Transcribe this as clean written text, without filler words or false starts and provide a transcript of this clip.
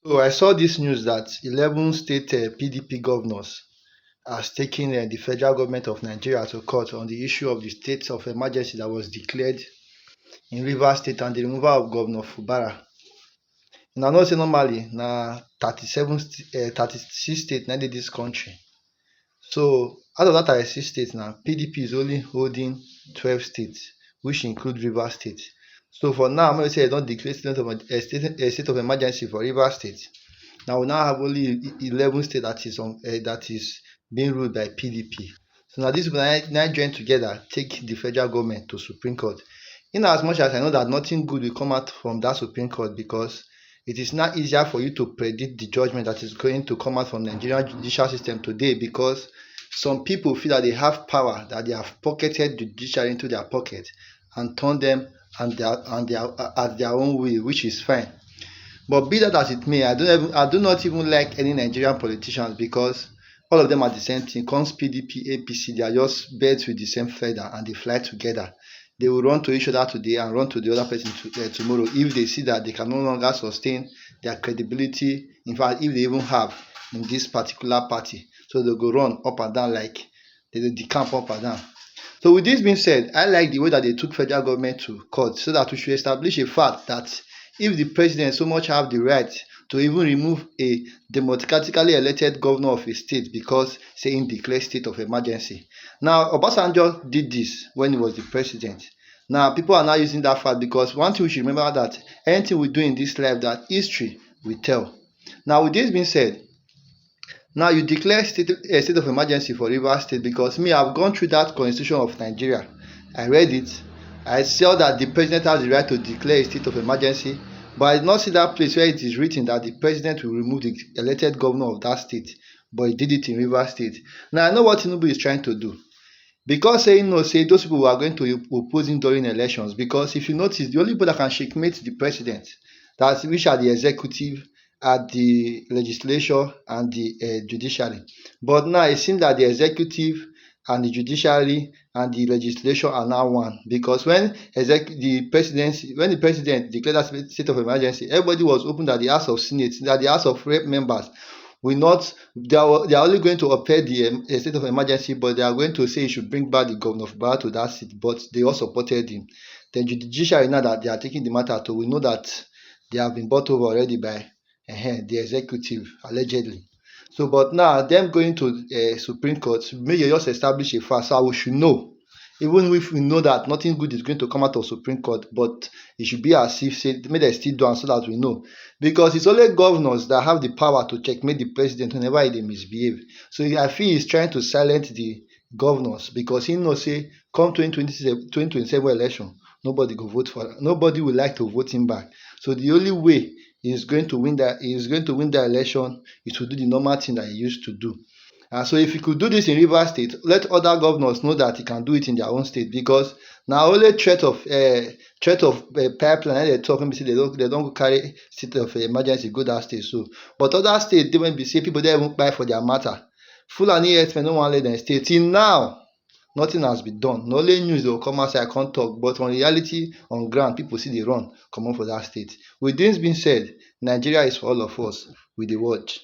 So I saw this news that 11 state PDP governors has taken the federal government of Nigeria to court on the issue of the state of emergency that was declared in Rivers State and the removal of Governor Fubara. Una know say normally na 36 states na dey dis country. So out of that 36 states now, PDP is only holding 12 states, which include Rivers State. So for now, I'm going to say I don't declare state of emergency for Rivers State. Now we now have only 11 states that is being ruled by PDP. So now these people now join together, take the federal government to Supreme Court. In as much as I know that nothing good will come out from that Supreme Court, because it is now easier for you to predict the judgment that is going to come out from the Nigerian judicial system today, because some people feel that they have power, that they have pocketed the judiciary into their pocket and turned them at their own will, which is fine. But be that as it may, I do not even like any Nigerian politicians, because all of them are the same thing. Comes PDP, APC, they are just birds with the same feather and they fly together. They will run to each other today and run to the other person tomorrow if they see that they can no longer sustain their credibility. In fact, if they even have in this particular party, so they go run up and down like they decamp up and down. So with this being said, I like the way that they took federal government to court, so that we should establish a fact that if the president so much have the right to even remove a democratically elected governor of a state because saying declare state of emergency. Now, Obasanjo did this when he was the president. Now, people are now using that fact, because one thing we should remember, that anything we do in this life, that history will tell. Now, with this being said, now you declare state of emergency for Rivers State, because me, I've gone through that constitution of Nigeria. I read it. I saw that the president has the right to declare a state of emergency, but I did not see that place where it is written that the president will remove the elected governor of that state, but he did it in Rivers State. Now I know what Tinubu is trying to do, because saying no, say those people are going to oppose him during elections, because if you notice, the only people that can checkmate the president, which are the executive, at the legislature and the judiciary. But now it seems that the executive and the judiciary and the legislature are now one, because when the president declared that state of emergency, everybody was hoping that the House of Senate, that the House of Rep members will not, they are only going to uphold the state of emergency, but they are going to say he should bring back the governor of Bara to that seat, but they all supported him. Then the judiciary, now that they are taking the matter to, we know that they have been bought over already by the executive, allegedly. So, but now them going to Supreme Court, may just establish a fact, so we should know, even if we know that nothing good is going to come out of Supreme Court, but it should be as if say may they still do, so that we know, because it's only governors that have the power to checkmate the president whenever they misbehave. So I feel he's trying to silence the governors, because he knows say come 2027 election, nobody go vote for, nobody would like to vote him back. So the only way he's going to win the election is to do the normal thing that he used to do. And so if he could do this in Rivers State, let other governors know that he can do it in their own state, because now only threat of pipeline they talk, maybe say they don't go carry state of emergency go that state. So, but other states, they won't be say people they won't buy for their matter. Fulani herdsmen no one let them stay. Till now, nothing has been done. No only news they will come outside, I can't talk, but on reality, on ground, people see they run, come on for that state. With this being said, Nigeria is for all of us. We the watch.